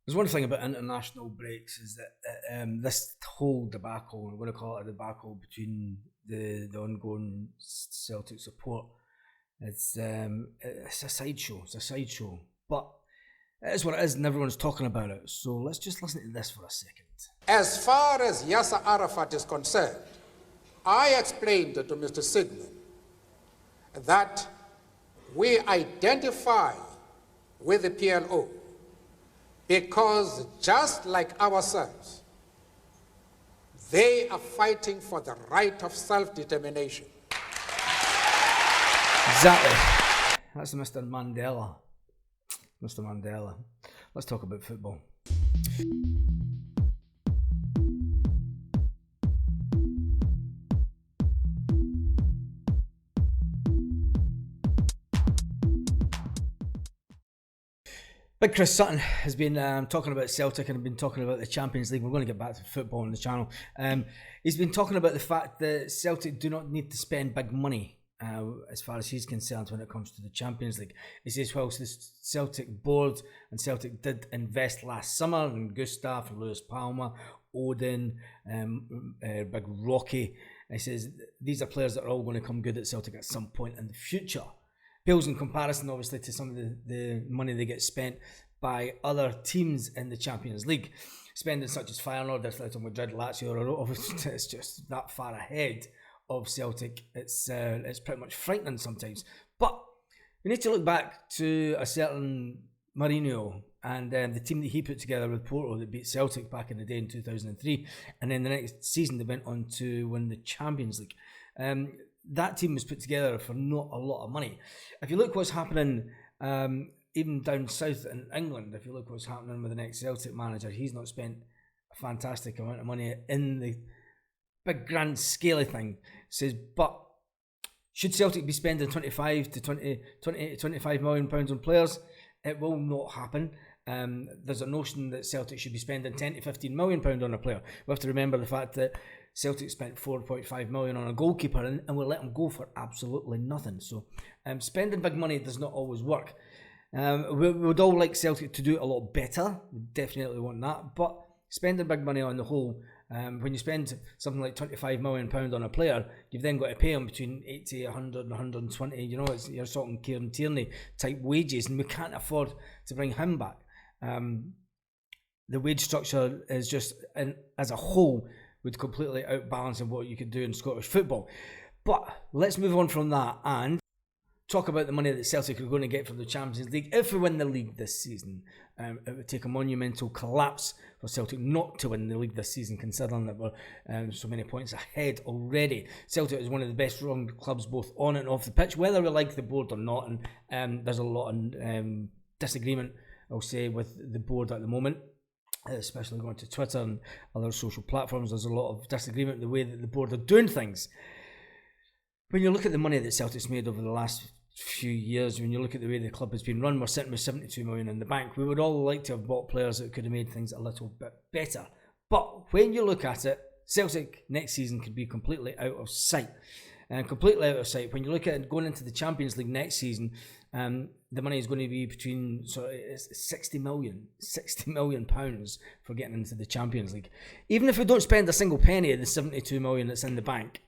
There's one thing about international breaks is that this whole debacle, I'm going to call it a debacle between the ongoing Celtic support, it's a sideshow. It's a sideshow. But it is what it is and everyone's talking about it. So let's just listen to this for a second. As far as Yasser Arafat is concerned, I explained to Mr. Sidney that we identify with the PLO because just like ourselves, they are fighting for the right of self-determination. Exactly. That's Mr. Mandela. Mr. Mandela. Let's talk about football. Big Chris Sutton has been talking about Celtic and been talking about the Champions League. We're going to get back to football on the channel. He's been talking about the fact that Celtic do not need to spend big money as far as he's concerned when it comes to the Champions League. He says, whilst the Celtic board and Celtic did invest last summer in Gustav, Lewis Palmer, Odin, Big Rocky, he says these are players that are all going to come good at Celtic at some point in the future. Pales in comparison, obviously, to some of the money they get spent by other teams in the Champions League. Spending such as Feyenoord, Atletico Madrid, Lazio, it's just that far ahead of Celtic. It's pretty much frightening sometimes. But we need to look back to a certain Mourinho and the team that he put together with Porto that beat Celtic back in the day in 2003. And then the next season they went on to win the Champions League. That team was put together for not a lot of money. If you look what's happening, even down south in England, if you look what's happening with the next Celtic manager, he's not spent a fantastic amount of money in the big grand scaly thing. Says, but should Celtic be spending 25 to 25 million pounds on players? It will not happen. There's a notion that Celtic should be spending 10 to 15 million pounds on a player. We have to remember the fact that Celtic spent 4.5 million on a goalkeeper and we let him go for absolutely nothing. So spending big money does not always work. We would all like Celtic to do it a lot better. We definitely want that. But spending big money on the whole, when you spend something like 25 million pounds on a player, you've then got to pay him between 80, 100 and 120. You know, you're talking Kieran Tierney type wages, and we can't afford to bring him back. The wage structure is just, as a whole, would completely outbalance of what you could do in Scottish football. But let's move on from that and talk about the money that Celtic are going to get from the Champions League if we win the league this season. It would take a monumental collapse for Celtic not to win the league this season, considering that we're so many points ahead already. Celtic is one of the best run clubs both on and off the pitch, whether we like the board or not, and there's a lot of disagreement, I'll say, with the board at the moment. Especially going to Twitter and other social platforms, there's a lot of disagreement with the way that the board are doing things. When you look at the money that Celtic's made over the last few years, when you look at the way the club has been run, we're sitting with 72 million in the bank. We would all like to have bought players that could have made things a little bit better. But when you look at it, Celtic next season could be completely out of sight. Completely out of sight. When you look at it going into the Champions League next season, the money is going to be between 60 million pounds for getting into the Champions League. Even if we don't spend a single penny of the 72 million that's in the bank,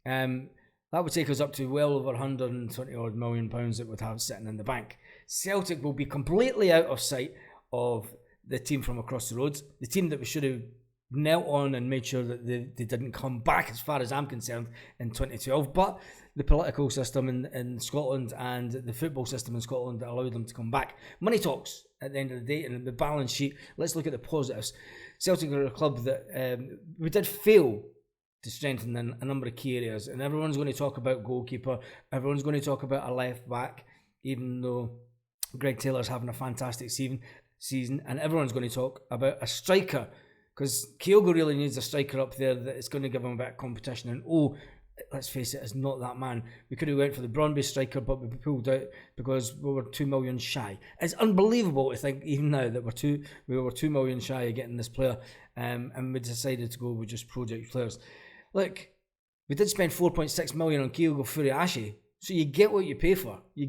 that would take us up to well over 120 odd million pounds that we'd have sitting in the bank. Celtic will be completely out of sight of the team from across the road, the team that we should have knelt on and made sure that they didn't come back, as far as I'm concerned, in 2012. But the political system in Scotland and the football system in Scotland that allowed them to come back. Money talks at the end of the day, and the balance sheet. Let's look at the positives. Celtic are a club that we did fail to strengthen in a number of key areas, and everyone's going to talk about goalkeeper, everyone's going to talk about a left back, even though Greg Taylor's having a fantastic season, and everyone's going to talk about a striker, because Kyogo really needs a striker up there that is going to give him a bit of competition. And let's face it, it's not that man. We could have went for the Brøndby striker, but we pulled out because we were 2 million shy. It's unbelievable to think even now that we were 2 million shy of getting this player, and we decided to go with just project players. Look, we did spend 4.6 million on Kyogo Furuhashi, so you get what you pay for. You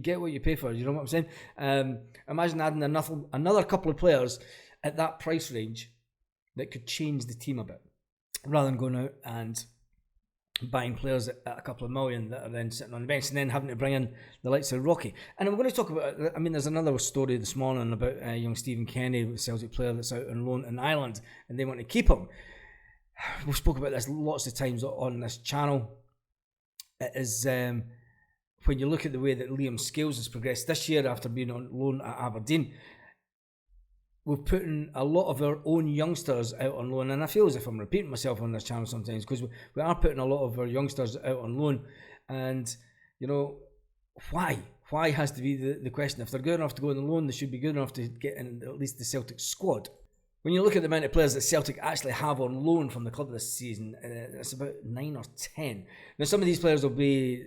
know what I'm saying? Imagine adding another couple of players at that price range that could change the team a bit, rather than going out and buying players at a couple of million that are then sitting on the bench and then having to bring in the likes of Rocky. And we're going to talk about, I mean, there's another story this morning about young Stephen Kenny, a Celtic player that's out on loan in Ireland, and they want to keep him. We've spoken about this lots of times on this channel. It is, when you look at the way that Liam Scales has progressed this year after being on loan at Aberdeen, we've put in a lot of our own youngsters out on loan, and I feel as if I'm repeating myself on this channel sometimes, because we are putting a lot of our youngsters out on loan. And you know, why has to be the question. If they're good enough to go on the loan, they should be good enough to get in at least the Celtic squad. When you look at the amount of players that Celtic actually have on loan from the club this season, it's about 9 or 10. Now some of these players will be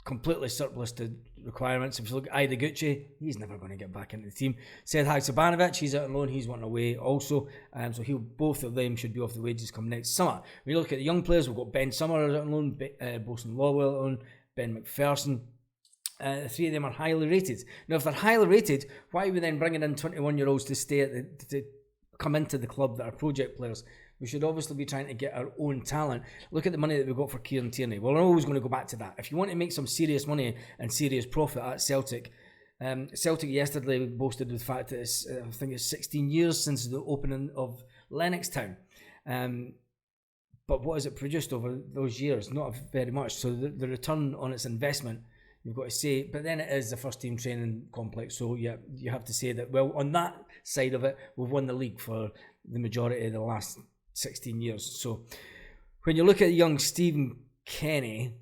completely surplus to requirements. If you look at Ideguchi, he's never going to get back into the team. Sed Haksabanovic, he's out on loan, he's wanting away also. So both of them should be off the wages come next summer. When you look at the young players, we've got Ben Summer out on loan, Bosun Lawwell on, Ben McPherson. The three of them are highly rated. Now, if they're highly rated, why are we then bringing in 21-year-olds to stay at to come into the club that are project players? We should obviously be trying to get our own talent. Look at the money that we got for Kieran Tierney. Well, we're always going to go back to that. If you want to make some serious money and serious profit at Celtic, Celtic yesterday boasted with the fact that it's, I think it's 16 years since the opening of Lennoxtown. But what has it produced over those years? Not very much. So the return on its investment, you've got to say, but then it is the first team training complex. So yeah, you have to say that, well, on that side of it, we've won the league for the majority of the last 16 years. So when you look at young Stephen Kenny,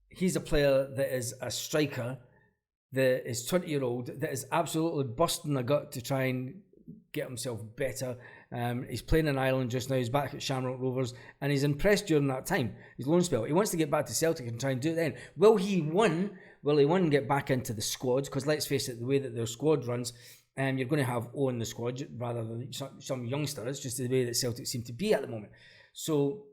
he's a player that is a striker, that is 20-year-old, that is absolutely busting a gut to try and get himself better. He's playing in Ireland just now. He's back at Shamrock Rovers, and he's impressed during that time, his loan spell. He wants to get back to Celtic and try and do it then. Will he get back into the squad? Because let's face it, the way that their squad runs, you're going to have Owen the squad rather than some youngster. It's just the way that Celtic seem to be at the moment. So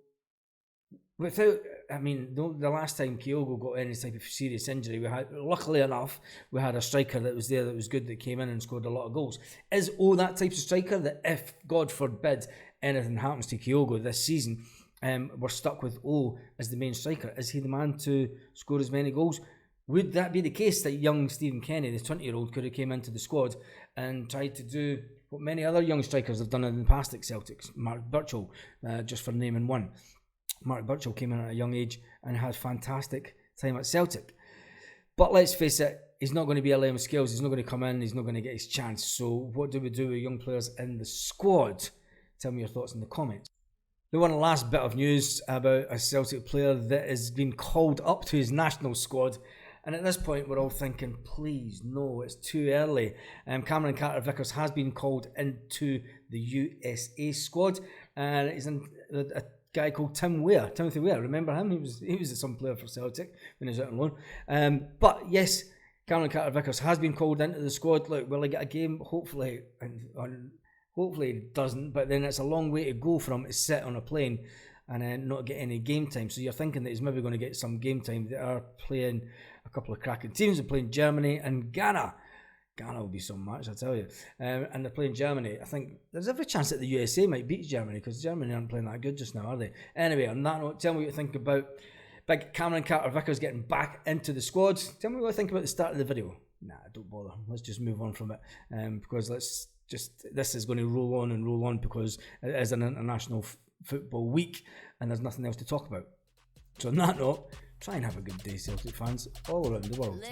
without, I mean, the last time Kyogo got any type of serious injury, luckily enough, we had a striker that was there that was good, that came in and scored a lot of goals. Is O that type of striker that if, God forbid, anything happens to Kyogo this season, we're stuck with O as the main striker? Is he the man to score as many goals? Would that be the case, that young Stephen Kenny, this 20-year-old, could have came into the squad and tried to do what many other young strikers have done in the past at Celtic? Mark Burchell, just for naming one. Mark Burchell came in at a young age and had fantastic time at Celtic. But let's face it, he's not going to be a Liam Scales. He's not going to come in. He's not going to get his chance. So what do we do with young players in the squad? Tell me your thoughts in the comments. The one last bit of news about a Celtic player that has been called up to his national squad. And at this point, we're all thinking, please, no, it's too early. Cameron Carter-Vickers has been called into the USA squad. And he's in a guy called Timothy Weir. Remember him? He was some player for Celtic when he was out on loan. But yes, Cameron Carter-Vickers has been called into the squad. Look, will he get a game? Hopefully, hopefully he doesn't. But then it's a long way to go for him to sit on a plane and not get any game time. So you're thinking that he's maybe going to get some game time. They are playing a couple of cracking teams. They're playing Germany and Ghana. Ghana will be some match, I tell you. And they're playing Germany. I think there's every chance that the USA might beat Germany, because Germany aren't playing that good just now, are they? Anyway, on that note, tell me what you think about big Cameron Carter-Vickers getting back into the squad. Tell me what you think about the start of the video. Nah, don't bother. Let's just move on from it. Because this is going to roll on because it is an international football week and there's nothing else to talk about. So on that note, try and have a good day, Celtic fans all around the world.